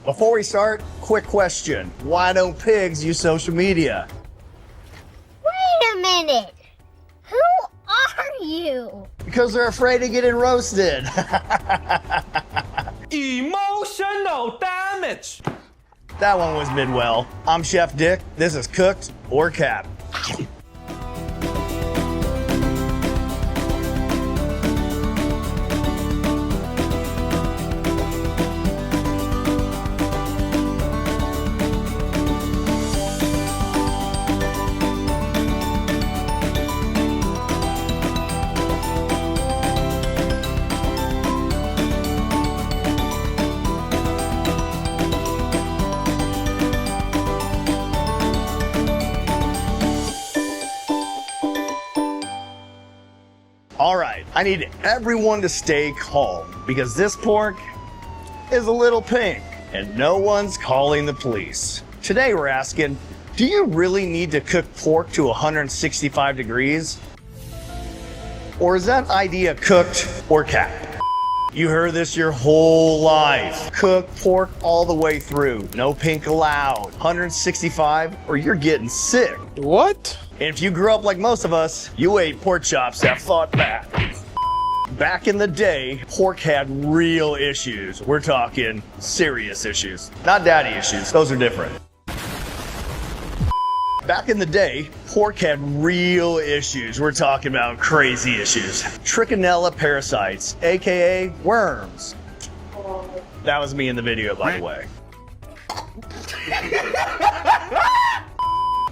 Before we start, quick question. Why don't pigs use social media? Wait a minute. Who are you? Because they're afraid of getting roasted. Emotional damage. That one was mid-well. I'm Chef Dick. This is Cooked or Capped. All right, I need everyone to stay calm because this pork is a little pink and no one's calling the police. Today we're asking, do you really need to cook pork to 165 degrees? Or is that idea cooked or capped? You heard this your whole life. Cook pork all the way through. No pink allowed. 165 or you're getting sick. What? And if you grew up like most of us, you ate pork chops that fought back. Back in the day, pork had real issues. We're talking serious issues. Not daddy issues, those are different. Back in the day, pork had real issues. We're talking about crazy issues. Trichinella parasites, AKA worms. That was me in the video, by the way.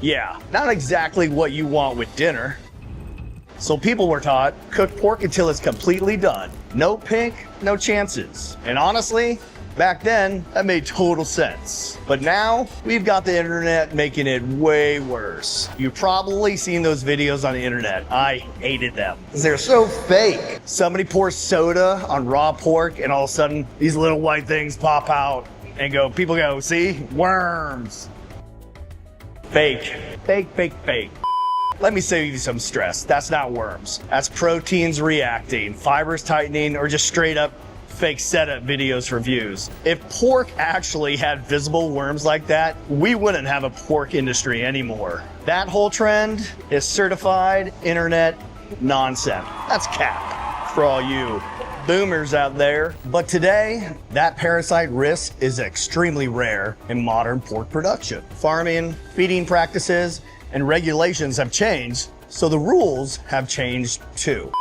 Yeah, not exactly what you want with dinner. So people were taught, cook pork until it's completely done. No pink, no chances. And honestly, back then, that made total sense. But now, we've got the internet making it way worse. You've probably seen those videos on the internet. I hated them. They're so fake. Somebody pours soda on raw pork and all of a sudden, these little white things pop out and people go, see? Worms. Fake. Fake, fake, fake. Let me save you some stress. That's not worms. That's proteins reacting, fibers tightening, or just straight up fake setup videos for views. If pork actually had visible worms like that, we wouldn't have a pork industry anymore. That whole trend is certified internet nonsense. That's cap for all you boomers out there. But today, that parasite risk is extremely rare in modern pork production. Farming, feeding practices, and regulations have changed, so the rules have changed too.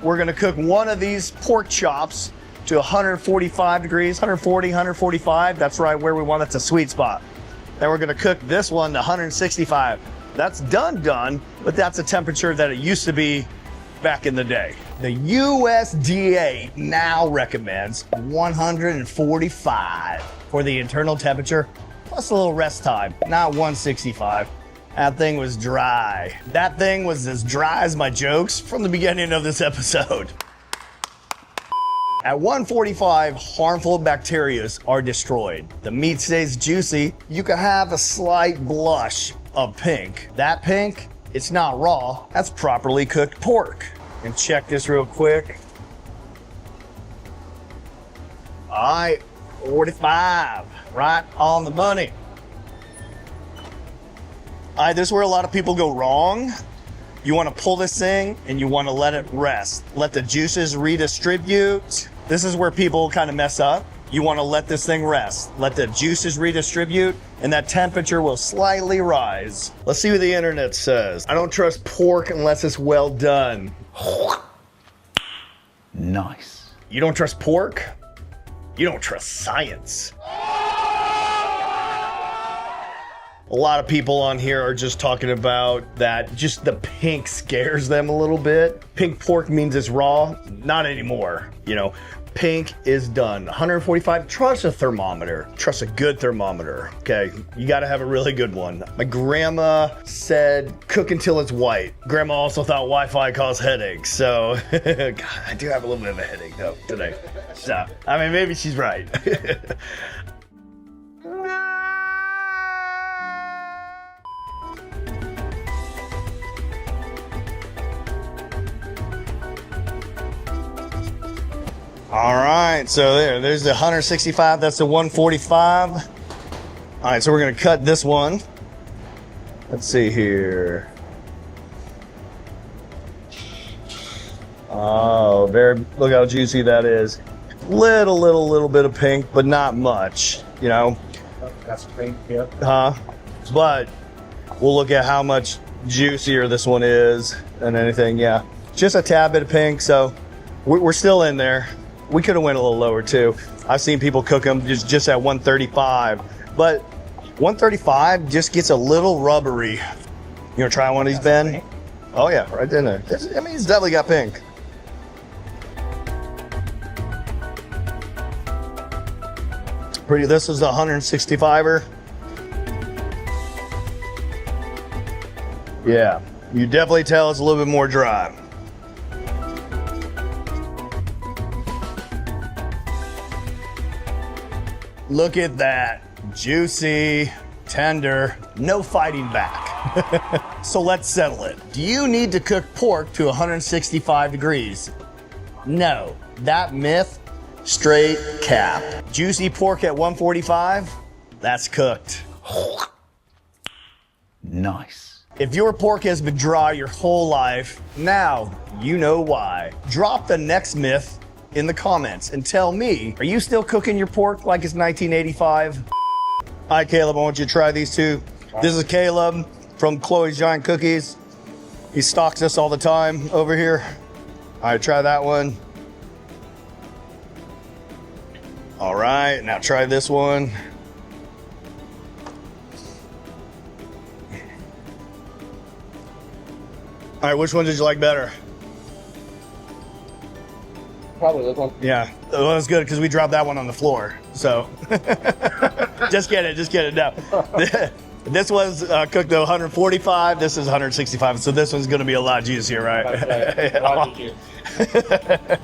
We're gonna cook one of these pork chops to 145 degrees, 140, 145. That's right where we want it, to sweet spot. Then we're gonna cook this one to 165. That's done, but that's a temperature that it used to be back in the day. The USDA now recommends 145 for the internal temperature, plus a little rest time, not 165. That thing was dry. That thing was as dry as my jokes from the beginning of this episode. At 145, harmful bacteria are destroyed. The meat stays juicy. You can have a slight blush of pink. That pink, it's not raw. That's properly cooked pork. And check this real quick. All right, 45, right on the money. All right, this is where a lot of people go wrong. You want to pull this thing and you want to let it rest. Let the juices redistribute. This is where people kind of mess up. You want to let this thing rest. Let the juices redistribute and that temperature will slightly rise. Let's see what the internet says. I don't trust pork unless it's well done. Nice. You don't trust pork? You don't trust science. A lot of people on here are just talking about that just the pink scares them a little bit. Pink pork means it's raw. Not anymore. You know, pink is done. 145, trust a thermometer. Trust a good thermometer, okay? You gotta have a really good one. My grandma said, cook until it's white. Grandma also thought Wi-Fi caused headaches, so God, I do have a little bit of a headache though today. So, I mean, maybe she's right. All right, so there's the 165, that's the 145. All right, so we're gonna cut this one. Let's see here. Oh, look how juicy that is. Little bit of pink, but not much, you know? That's pink, yeah. But we'll look at how much juicier this one is and anything, yeah. Just a tad bit of pink, so we're still in there. We could have went a little lower too. I've seen people cook them just at 135, but 135 just gets a little rubbery. You wanna try one of these, Ben? Oh yeah, right in there. I mean, it's definitely got pink. Pretty, this is the 165er. Yeah, you definitely tell it's a little bit more dry. Look at that, juicy, tender, no fighting back. So let's settle it. Do you need to cook pork to 165 degrees? No, that myth, straight cap. Juicy pork at 145, that's cooked. Nice. If your pork has been dry your whole life, now you know why. Drop the next myth in the comments and tell me, are you still cooking your pork like it's 1985? All right, Caleb, I want you to try these two. This is Caleb from Chloe's Giant Cookies. He stocks us all the time over here. All right, try that one. All right, now try this one. All right, which one did you like better? Probably this one. Yeah, well, that's good because we dropped that one on the floor. So just get it. No, this was cooked to 145. This is 165. So this one's going to be a lot juicier, right? A lot juicier.